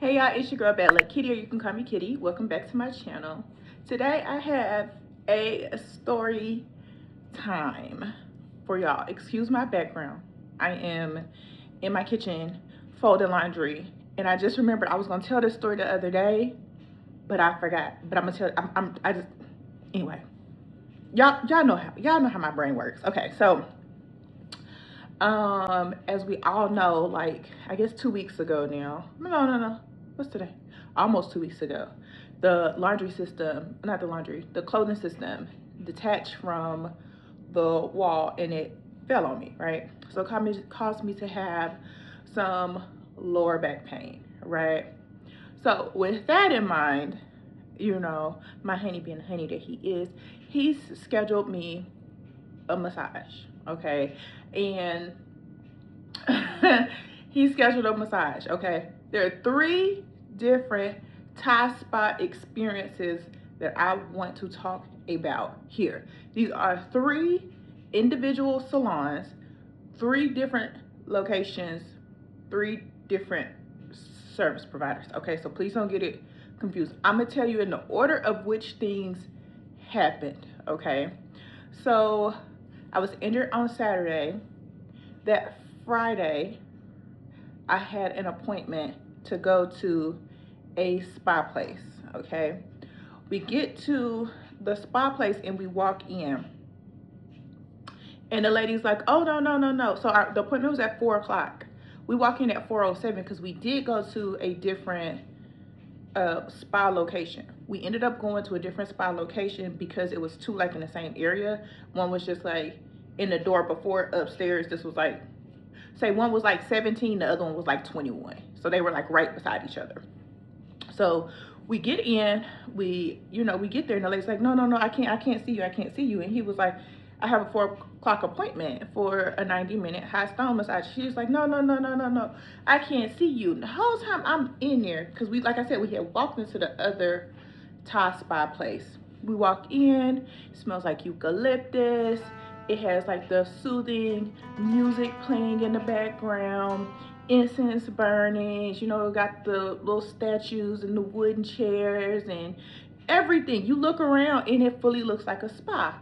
Hey y'all, it's your girl Bad Luck Kitty, or you can call me Kitty. Welcome back to my channel. Today I have a story time for y'all. Excuse my background. I am in my kitchen folding laundry, and I just remembered I was gonna tell this story the other day, but I forgot. But I'm gonna tell. Anyway. Y'all know how my brain works. Okay, so as we all know, like I guess 2 weeks ago now. No. What's today? Almost 2 weeks ago. The laundry system, not the laundry, the clothing system detached from the wall and it fell on me, right? So it caused me to have some lower back pain, right? So with that in mind, you know, my honey being the honey that he is, he's scheduled me a massage, okay? And he scheduled a massage, okay? There are 3 different Thai spa experiences that I want to talk about here. These are 3 individual salons, 3 different locations, 3 different service providers, okay? So please don't get it confused. I'm gonna tell you in the order of which things happened, okay? So I was injured on Saturday. That Friday, I had an appointment to go to a spa place, okay? We get to the spa place and we walk in. And the lady's like, oh, no. So the appointment was at 4 o'clock. We walk in at 4:07 because we did go to a different spa location. We ended up going to a different spa location because it was 2 like in the same area. One was just like in the door before upstairs. This was like, say one was like 17, the other one was like 21. So they were like right beside each other. So we get in, we get there and the lady's like, no, I can't see you. And he was like, I have a 4 o'clock appointment for a 90-minute high stone massage. She's like, no, I can't see you. The whole time I'm in there, because like I said, we had walked into the other Thai spa place. We walk in, it smells like eucalyptus. It has like the soothing music playing in the background, incense burning, got the little statues and the wooden chairs and everything. You look around and it fully looks like a spa.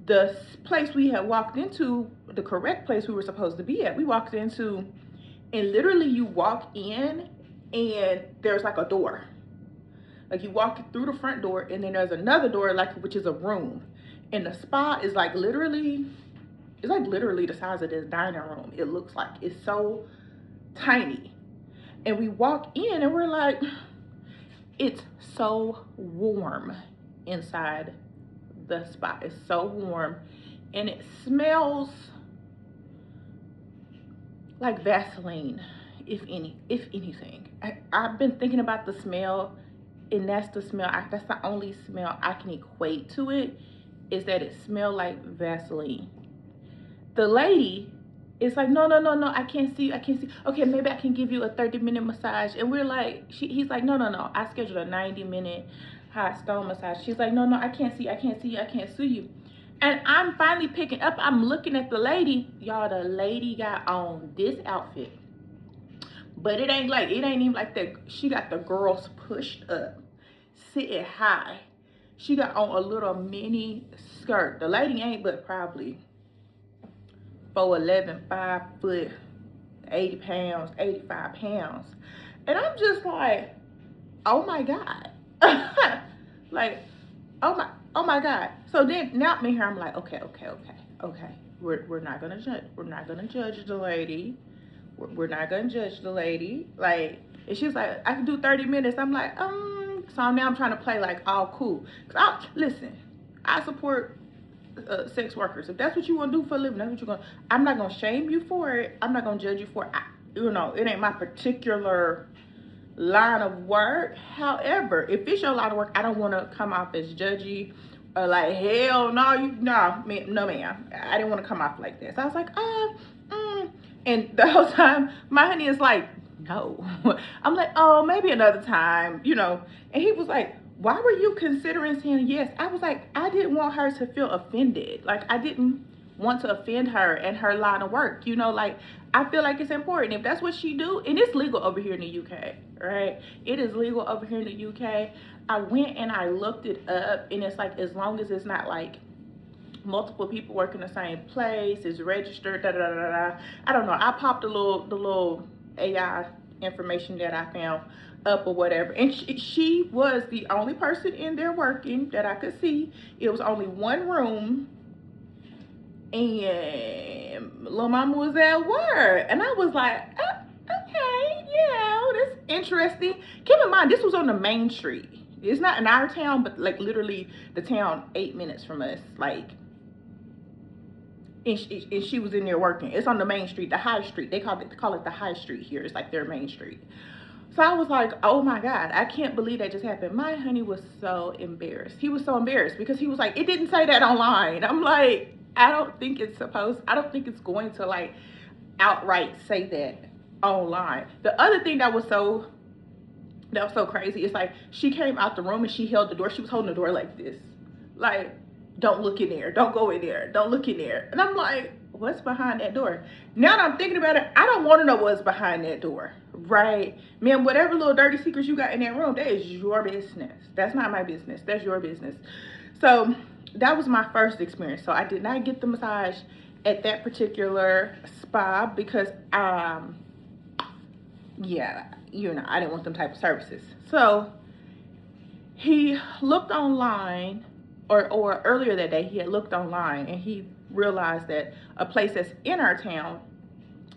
The place we had walked into, the correct place we were supposed to be at, we walked into, and literally you walk in and there's like a door. Like you walk through the front door and then there's another door, like, which is a room. And the spa is like literally the size of this dining room. It looks like it's so tiny. And we walk in and we're like, it's so warm inside the spa. It's so warm and it smells like Vaseline, if anything. I've been thinking about the smell, and that's the smell. That's the only smell I can equate to it, is that it smelled like Vaseline. The lady is like, no, I can't see you. Okay, maybe I can give you a 30-minute massage. And we're like, he's like, no, I scheduled a 90-minute hot stone massage. She's like, no, I can't see you. And I'm finally picking up, I'm looking at the lady. Y'all, the lady got on this outfit, but it ain't even like that. She got the girls pushed up, sitting high. She got on a little mini skirt. The lady ain't but probably 4'11", 5 foot, 80 pounds, 85 pounds. And I'm just like, oh my God. Like, oh my God. So then now me here, I'm like, okay. We're not gonna judge. We're not gonna judge the lady. We're not gonna judge the lady. Like, and she's like, I can do 30 minutes. I'm like, so now I'm trying to play like all cool. Listen, I support sex workers. If that's what you want to do for a living, that's what you're going to. I'm not going to shame you for it. I'm not going to judge you for it. It ain't my particular line of work. However, if it's your line of work, I don't want to come off as judgy or like, hell no, no ma'am. I didn't want to come off like this. I was like, and the whole time my honey is like, no. I'm like, oh, maybe another time, and he was like, why were you considering saying yes? I was like, I didn't want her to feel offended. Like, I didn't want to offend her and her line of work. You know, like, I feel like it's important. If that's what she do, and it's legal over here in the UK, right? It is legal over here in the UK. I went and I looked it up, and it's like, as long as it's not like multiple people work in the same place, it's registered, da da da da da. I don't know. I popped the little AI information that I found up or whatever, and she was the only person in there working that I could see. It was only one room, and Lil Mama was at work, and I was like, okay, yeah, that's interesting. Keep in mind, this was on the main street. It's not in our town, but like literally the town 8 minutes from us, like. And she was in there working. It's on the main street, the high street. They call it the high street here. It's like their main street. So I was like, oh my God, I can't believe that just happened. My honey was so embarrassed. He was so embarrassed because he was like, it didn't say that online. I'm like, I don't think it's going to like outright say that online. The other thing that was so crazy is like, she came out the room and she held the door. She was holding the door like this. Like, don't look in there, don't go in there, don't look in there. And I'm like, what's behind that door? Now that I'm thinking about it, I don't want to know what's behind that door, right? Man, whatever little dirty secrets you got in that room, that is your business. That's not my business. That's your business. So that was my first experience. So I did not get the massage at that particular spa because, yeah, you know, I didn't want them type of services. So he looked online, or earlier that day, he had looked online and he realized that a place that's in our town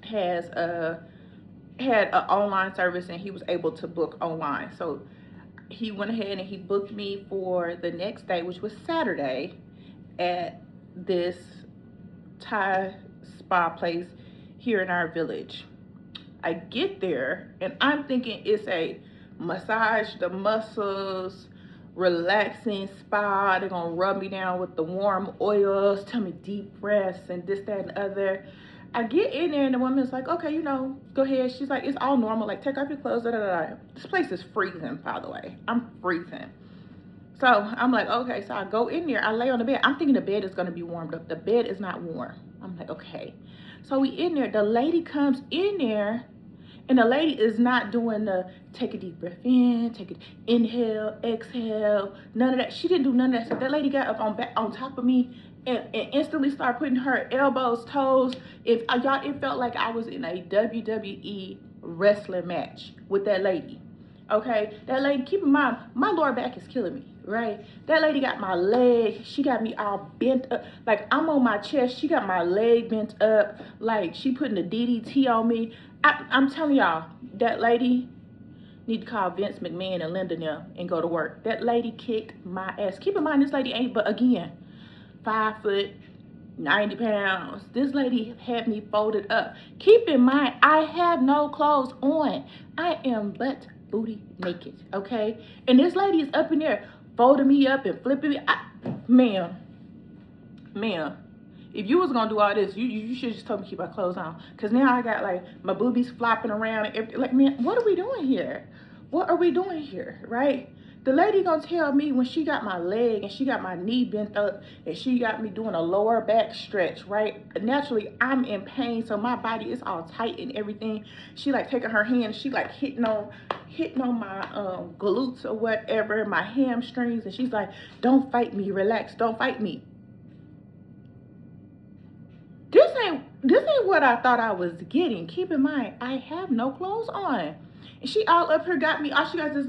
had an online service, and he was able to book online. So he went ahead and he booked me for the next day, which was Saturday, at this Thai spa place here in our village. I get there and I'm thinking it's a massage the muscles, relaxing spa. They're gonna rub me down with the warm oils, tell me deep breaths and this, that, and the other. I get in there and the woman's like, okay, you know, go ahead. She's like, it's all normal, like take off your clothes, da, da, da. This place is freezing, by the way. I'm freezing. So I'm like, okay. So I go in there, I lay on the bed. I'm thinking the bed is gonna be warmed up. The bed is not warm. I'm like, okay. So we in there, the lady comes in there, and the lady is not doing the take a deep breath in, take it, inhale, exhale, none of that. She didn't do none of that. So that lady got up on top of me and instantly started putting her elbows, toes. It felt like I was in a WWE wrestling match with that lady. Okay, that lady, keep in mind, my lower back is killing me, right? That lady got my leg, she got me all bent up, like I'm on my chest, she got my leg bent up, like she putting the DDT on me. I'm telling y'all, that lady need to call Vince McMahon and Linda now and go to work. That lady kicked my ass. Keep in mind, this lady ain't, but again, 5 foot, 90 pounds. This lady had me folded up. Keep in mind, I have no clothes on. I am butt booty naked, okay? And this lady is up in there folding me up and flipping me. Ma'am, if you was gonna do all this, you should just told me to keep my clothes on. Cause now I got like my boobies flopping around and everything. Like, man, what are we doing here? What are we doing here, right? The lady gonna tell me when she got my leg and she got my knee bent up and she got me doing a lower back stretch, right? Naturally, I'm in pain, so my body is all tight and everything. She like taking her hand, she like hitting on my glutes or whatever, my hamstrings, and she's like, don't fight me, relax, don't fight me. This ain't what I thought I was getting. Keep in mind, I have no clothes on. And she all up here got me, she got this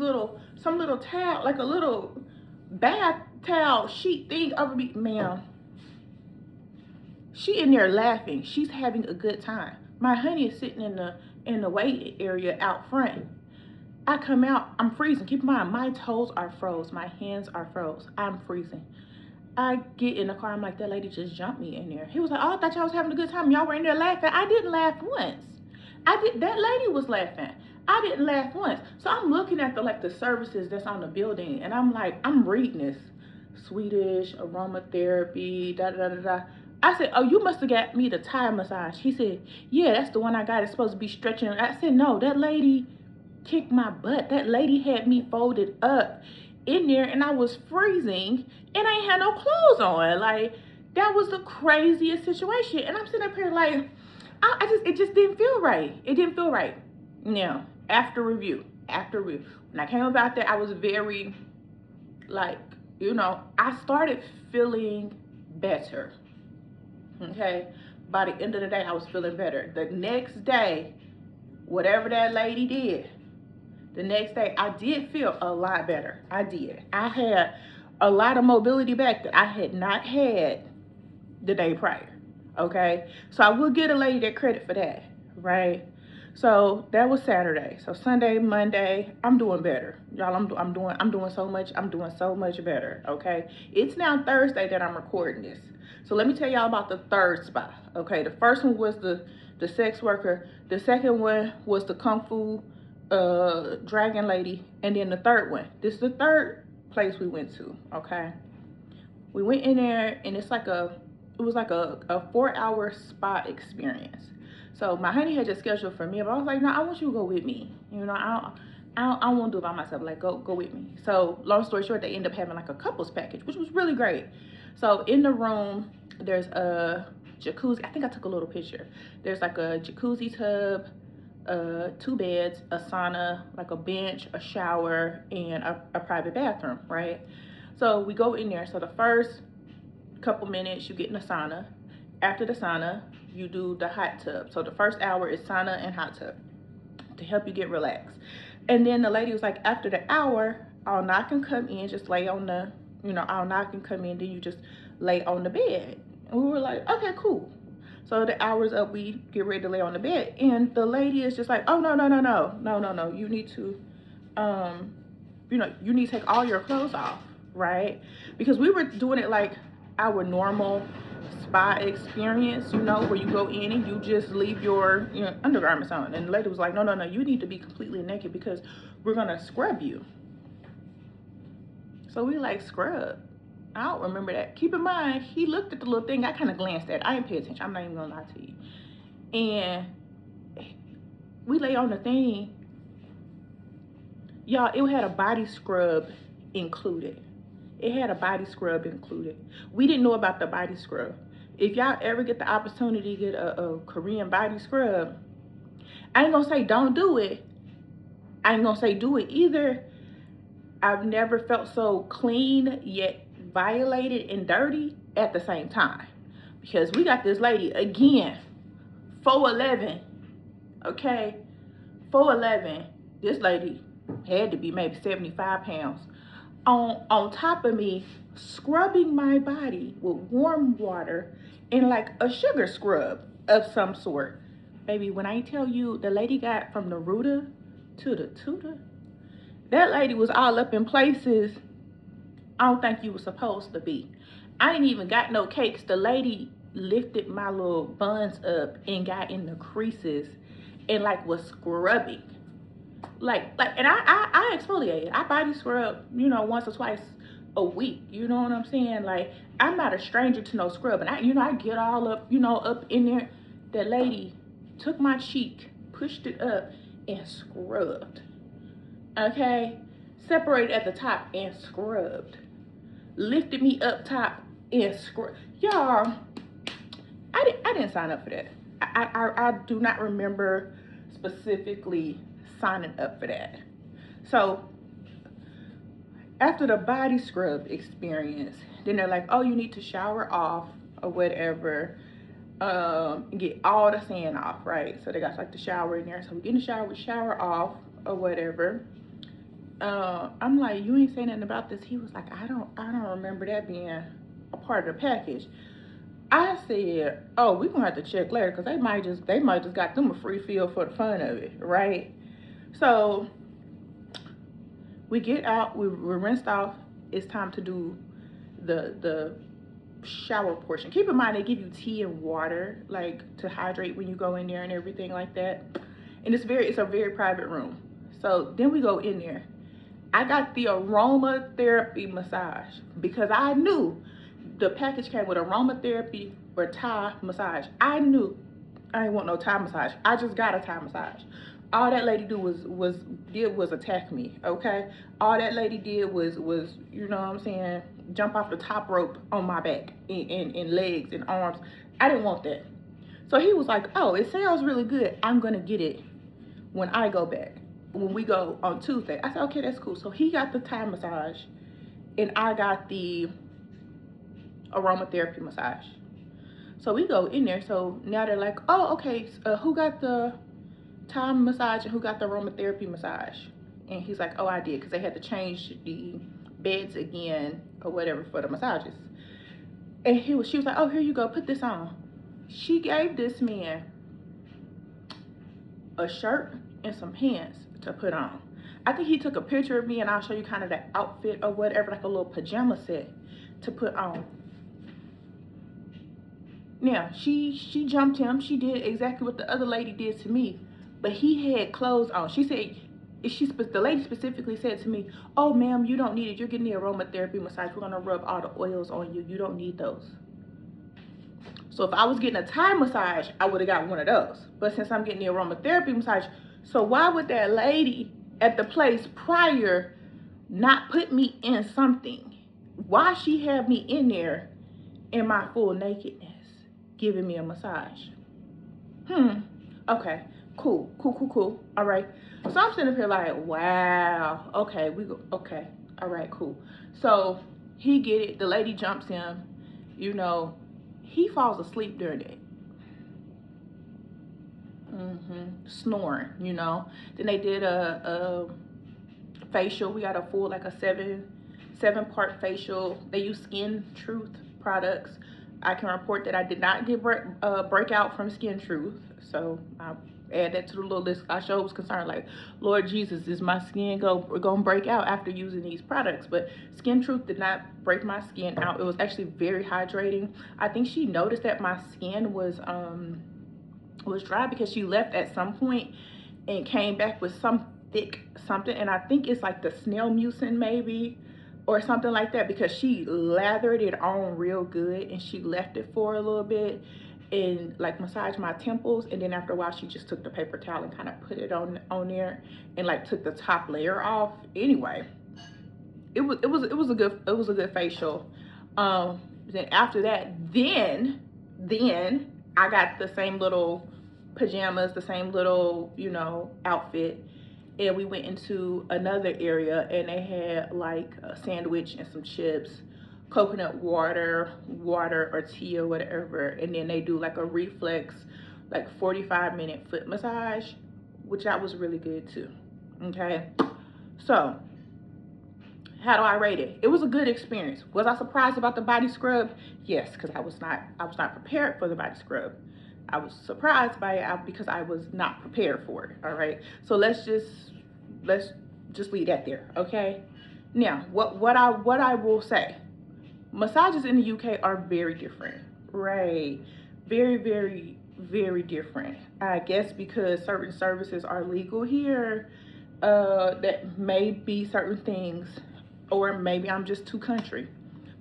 some little towel, like a little bath towel sheet thing over me. Ma'am, she in there laughing. She's having a good time. My honey is sitting in the waiting area out front. I come out, I'm freezing. Keep in mind, my toes are froze. My hands are froze. I'm freezing. I get in the car, I'm like, that lady just jumped me in there. He was like, oh, I thought y'all was having a good time. Y'all were in there laughing. I didn't laugh once. That lady was laughing. I didn't laugh once. So I'm looking at the services that's on the building, and I'm like, I'm reading this. Swedish aromatherapy, da da da da. I said, oh, you must have got me the Thai massage. He said, yeah, that's the one I got. It's supposed to be stretching. I said, no, that lady kicked my butt. That lady had me folded up in there, and I was freezing, and I ain't had no clothes on. Like, That was the craziest situation. And I'm sitting up here like, it just didn't feel right. It didn't feel right. Now, after review, when I came about that, I was very, like, I started feeling better. Okay? By the end of the day, I was feeling better. The next day, whatever that lady did, the next day, I did feel a lot better. I did. I had a lot of mobility back that I had not had the day prior. Okay? So I will give a lady that credit for that, right? So that was Saturday. So Sunday, Monday, I'm doing better. Y'all, I'm doing so much better, okay? It's now Thursday that I'm recording this. So let me tell y'all about the third spot, okay? The first one was the sex worker. The second one was the Kung Fu dragon lady. And then the third one. This is the third place we went to, okay? We went in there and it was like a 4-hour spa experience. So my honey had just scheduled for me, but I was like, no, I want you to go with me. I don't want to do it by myself. Like, go with me. So long story short, they ended up having like a couples package, which was really great. So in the room, there's a jacuzzi. I think I took a little picture. There's like a jacuzzi tub, 2 beds, a sauna, like a bench, a shower, and a private bathroom, right? So we go in there. So the first couple minutes, you get in the sauna. After the sauna, you do the hot tub. So the first hour is sauna and hot tub to help you get relaxed. And then the lady was like, after the hour, I'll knock and come in, just lay on the, I'll knock and come in, then you just lay on the bed. And we were like, okay, cool. So the hour's up, we get ready to lay on the bed. And the lady is just like, oh, no. You need to, you need to take all your clothes off, right? Because we were doing it like our normal spa experience, where you go in and you just leave your undergarments on. And the lady was like, no, you need to be completely naked because we're gonna scrub you. So we like, scrub? I don't remember that. Keep in mind, he looked at the little thing. I kind of glanced at it. I didn't pay attention. I'm not even gonna lie to you. And we lay on the thing. Y'all, it had a body scrub included. It had a body scrub included. We didn't know about the body scrub. If y'all ever get the opportunity to get a Korean body scrub, I ain't gonna say don't do it. I ain't gonna say do it either. I've never felt so clean yet violated and dirty at the same time. Because we got this lady, again, 4'11", okay? 4'11", this lady had to be maybe 75 pounds. On top of me, scrubbing my body with warm water and like a sugar scrub of some sort. Baby, when I tell you the lady got from the rooter to the tutor, that lady was all up in places I don't think you were supposed to be. I ain't even got no cakes. The lady lifted my little buns up and got in the creases and like was scrubbing. And I exfoliate. I body scrub, once or twice a week. You know what I'm saying? Like, I'm not a stranger to no scrub. And I get all up, up in there. That lady took my cheek, pushed it up, and scrubbed. Okay? Separated at the top and scrubbed. Lifted me up top and scrubbed. Y'all, I didn't sign up for that. I do not remember specifically signing up for that. So after the body scrub experience, then they're like, oh, you need to shower off or whatever, get all the sand off, right? So they got like the shower in there. So we get in the shower, we shower off or whatever. I'm like, you ain't saying nothing about this. He was like, I don't remember that being a part of the package. I said, oh, we're gonna have to check later because they might just got them a free feel for the fun of it, right? So we get out, we're rinsed off. It's time to do the shower portion. Keep in mind they give you tea and water, like, to hydrate when you go in there and everything like that. And it's a very private room. So then we go in there. I got the aromatherapy massage because I knew the package came with aromatherapy or Thai massage. I knew I didn't want no Thai massage. I just got a Thai massage. All that lady did was attack me, okay? All that lady did was, you know what I'm saying, jump off the top rope on my back and legs and arms. I didn't want that. So he was like, oh, it sounds really good. I'm going to get it when I go back, when we go on Tuesday. I said, okay, that's cool. So he got the Thai massage and I got the aromatherapy massage. So we go in there. So now they're like, oh, okay, who got the Thai massage and who got the aromatherapy massage? And he's like, oh, I did, because they had to change the beds again or whatever for the massages. And she was like, oh, here you go, put this on. She gave this man a shirt and some pants to put on. I think he took a picture of me, and I'll show you kind of the outfit or whatever, like a little pajama set to put on. Now, she jumped him. She did exactly what the other lady did to me, but he had clothes on. She said, the lady specifically said to me, oh, ma'am, you don't need it. You're getting the aromatherapy massage. We're going to rub all the oils on you. You don't need those. So if I was getting a Thai massage, I would have got one of those. But since I'm getting the aromatherapy massage, so why would that lady at the place prior not put me in something? Why she have me in there in my full nakedness giving me a massage? Okay, cool. All right. So I'm sitting up here like, wow, okay, okay, all right, cool. So he get it, the lady jumps him, you know, he falls asleep during it. Snoring, you know. Then they did a facial. We got a full, like a seven-part facial. They use Skin Truth products. I can report that I did not get breakout from Skin Truth, so I add that to the little list. I sure was concerned, like, Lord Jesus, is my skin gonna break out after using these products? But Skin Truth did not break my skin out. It was actually very hydrating. I think she noticed that my skin was dry because she left at some point and came back with some thick something, and I think it's like the snail mucin maybe, or something like that, because she lathered it on real good and she left it for a little bit and like massaged my temples, and then after a while she just took the paper towel and kind of put it on there and like took the top layer off. Anyway, it was a good facial. Then after that, then I got the same little pajamas, the same little, you know, outfit, and we went into another area and they had like a sandwich and some chips, coconut water or tea or whatever, and then they do like a reflex, like 45-minute foot massage, which that was really good too. Okay, so how do I rate it? It was a good experience. Was I surprised about the body scrub? Yes, because I was not prepared for the body scrub. I was surprised by it because I was not prepared for it. All right, so let's just leave that there. Okay, now what I will say, massages in the UK are very different, right? Very, very, very different. I guess because certain services are legal here, that may be certain things, or maybe I'm just too country.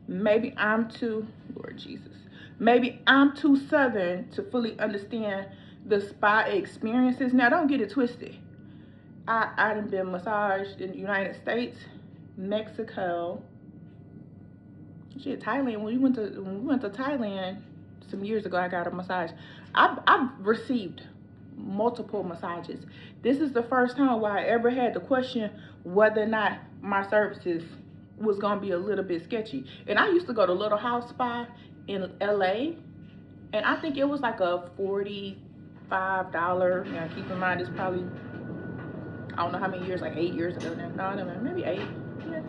Maybe I'm too, Lord Jesus, maybe I'm too Southern to fully understand the spa experiences. Now, don't get it twisted. I done been massaged in the United States, Mexico, shit, Thailand. When we went to Thailand some years ago, I got a massage. I've received multiple massages. This is the first time where I ever had to question whether or not my services was gonna be a little bit sketchy. And I used to go to Little House Spa in LA, and I think it was like a $45. Now keep in mind, it's probably, I don't know how many years, like 8 years ago now. No, I don't know, maybe 8. Yeah.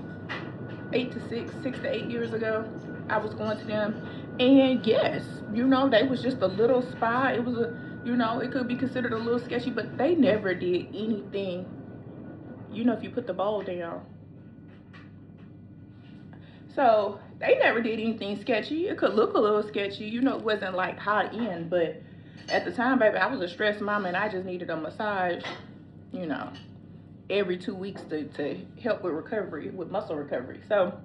6 to 8 years ago, I was going to them, and yes, you know, they was just a little spa. It was you know, it could be considered a little sketchy, but they never did anything, you know, if you put the bowl down. So they never did anything sketchy. It could look a little sketchy, you know, it wasn't like high end, but at the time, baby, I was a stressed mama and I just needed a massage, you know, every 2 weeks to help with recovery, with muscle recovery. So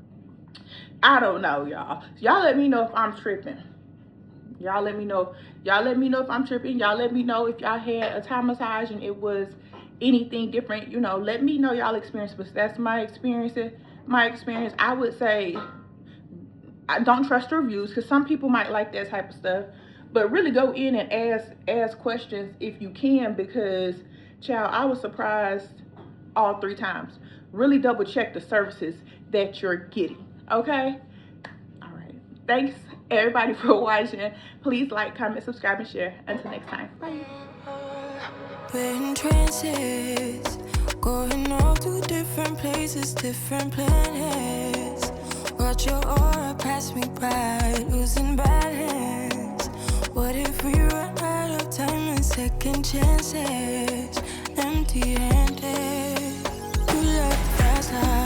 I don't know, y'all. Y'all let me know if I'm tripping. Y'all let me know if I'm tripping. Y'all let me know if y'all had a Thai massage and it was anything different. You know, let me know y'all experience. But that's my experience. I would say I don't trust reviews because some people might like that type of stuff. But really go in and ask questions if you can, because child, I was surprised all 3 times. Really double check the services that you're getting. Okay? All right. Thanks everybody for watching. Please like, comment, subscribe, and share. Until next time. Bye. We're in trances, going off to different places, different planets. Watch your aura pass me by, losing balance. What if we run out of time and second chances? Empty-handed, you left fast life.